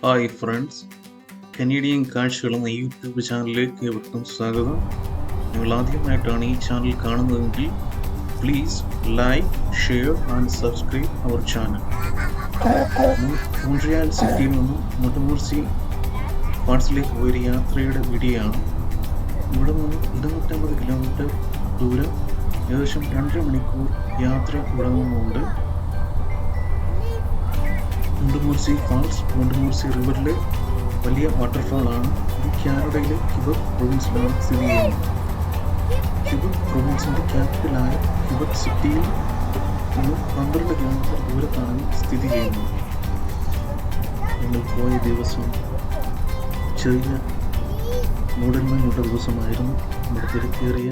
Hi friends, Canadian കാഴ്ചകൾ എന്ന YouTube ചാനലിലേക്ക് ഏവർക്കും സ്വാഗതം. നിങ്ങൾ ആദ്യമായിട്ടാണ് ഈ ചാനൽ കാണുന്നതെങ്കിൽ please like, share and subscribe our channel. Montreal സിറ്റിയിൽ നിന്നും മൊണ്ടമോർസി പാർട്സിലേക്ക് പോയൊരു യാത്രയുടെ വീഡിയോ ആണ്. ഇവിടെ നിന്നും 250 കിലോമീറ്റർ ദൂരം, ഏകദേശം 2.5 മണിക്കൂർ യാത്ര ഇവിടെ നിന്നുണ്ട്. മോntmorency ഫാൾസ് മോntmorency റിവറിലെ വലിയ വാട്ടർഫാളാണ്. ഇത് കാനഡയിലെ ക്യൂബക് പ്രൊവിൻസിലാണ് സ്ഥിതി ചെയ്യുന്നത്. ക്യൂബക് പ്രൊവിൻസിൻ്റെ ക്യാപിറ്റലായ ക്യൂബക് സിറ്റിയിൽ നിന്ന് 12 കിലോമീറ്റർ ദൂരത്താണ് സ്ഥിതി ചെയ്യുന്നത്. ഞങ്ങൾ പോയ ദിവസം ചെറിയ മൂടൽമഞ്ഞുള്ള ദിവസമായിരുന്നു. നമ്മുടെ തിരക്കേറിയ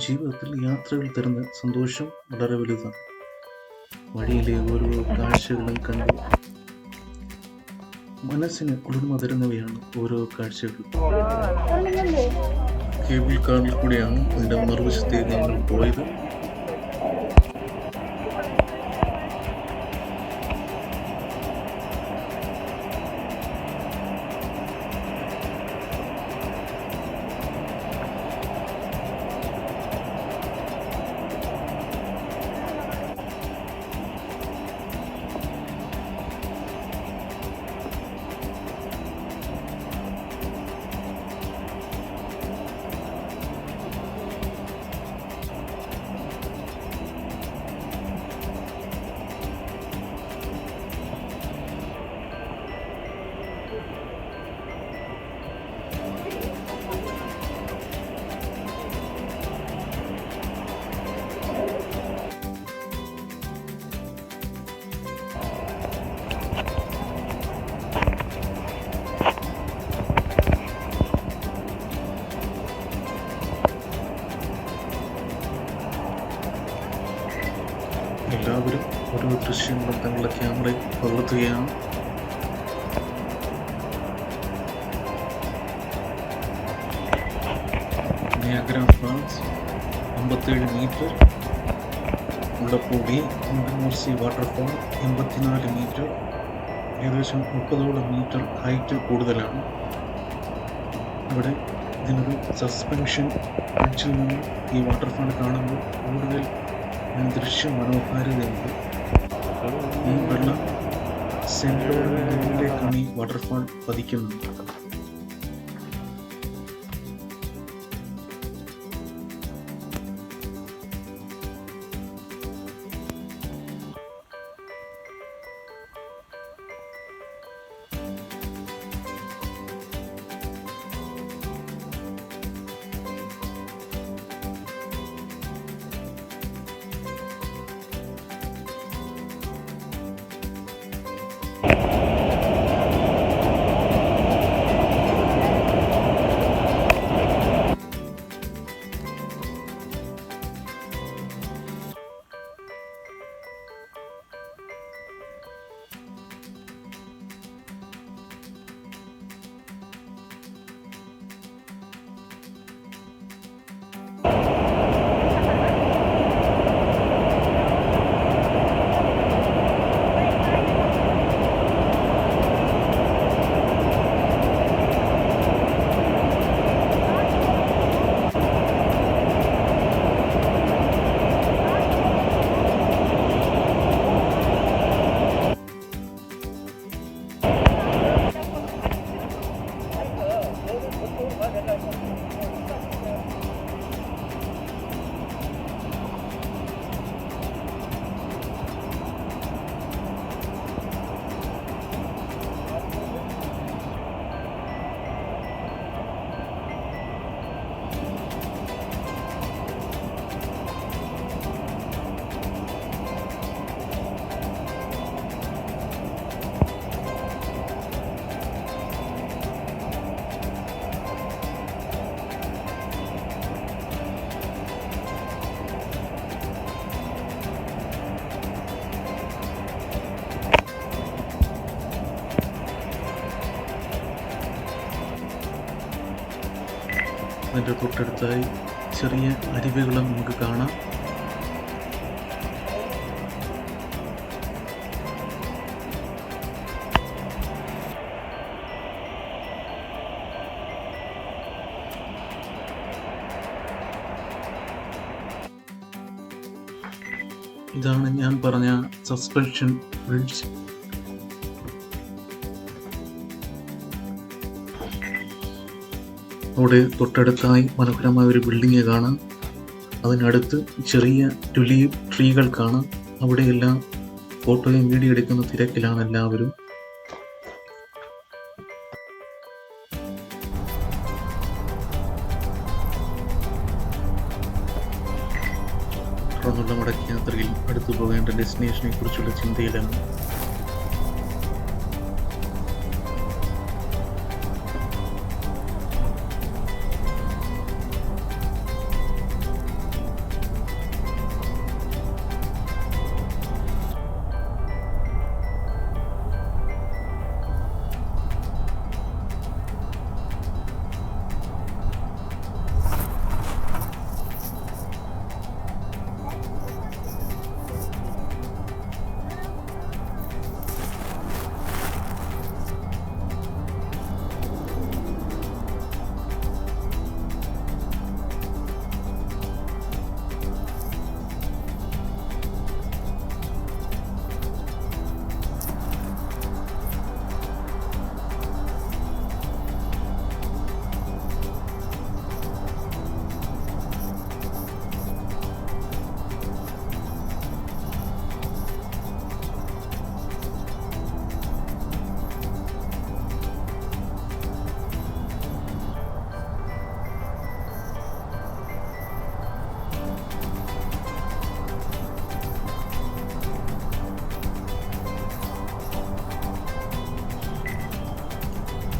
ജീവിതത്തിൽ യാത്രകൾ തരുന്ന സന്തോഷം വളരെ വലുതാണ്. വഴിയിലെ ഓരോ കാഴ്ചകളും കണ്ട് മനസ്സിന് കുളിർമ തരുന്നവയാണ് ഓരോ കാഴ്ചകൾ. കേബിൾ കാറിൽ കൂടെയാണ് അതിൻ്റെ മറുവശത്തേക്ക് ഞങ്ങൾ പോയത്. എല്ലാവരും ഓരോ ദൃശ്യങ്ങളും തങ്ങളുടെ ക്യാമറയിൽ പകർത്തുകയാണ്. നിയാഗ്ര ഫാൾസ് 57 മീറ്റർ ഉള്ളപ്പോൾ ഈ മോntmorency വാട്ടർഫാൾ 84 മീറ്റർ, ഏകദേശം 30ഓളം മീറ്റർ ഹൈറ്റ് കൂടുതലാണ്. ഇവിടെ ഇതിനൊരു സസ്പെൻഷൻ ബ്രിഡ്ജിൽ നിന്ന് ഈ വാട്ടർഫാൾ കാണുമ്പോൾ കൂടുതൽ ദൃശ്യ മനോഹാരിതയുണ്ട്. ഈ വെള്ളം സെൻട്രലിലേക്കാണ് ഈ വാട്ടർഫാൾ പതിക്കുന്നത്. അതിൻ്റെ തൊട്ടടുത്തായി ചെറിയ അരുവികളും നമുക്ക് കാണാം. ഇതാണ് ഞാൻ പറഞ്ഞ സസ്പെൻഷൻ ബ്രിഡ്ജ്. അവിടെ തൊട്ടടുത്തായി മനോഹരമായ ഒരു ബിൽഡിംഗ് കാണാം. അതിനടുത്ത് ചെറിയ ടുലീപ് ട്രീകൾ കാണാം. അവിടെയെല്ലാം ഫോട്ടോയും വീഡിയോ എടുക്കുന്ന തിരക്കിലാണ് എല്ലാവരും. തുടർന്നുള്ള മടക്കയാത്രയിൽ അടുത്തു പോകേണ്ട ഡെസ്റ്റിനേഷനെ കുറിച്ചുള്ള ചിന്തയിലാണ്.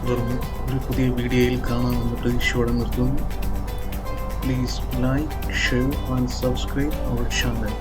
തുടർന്ന് ഒരു പുതിയ വീഡിയോയിൽ കാണാമെന്ന് പ്രതീക്ഷയോടെ നിർത്തുന്നു. Please like, share and subscribe our channel.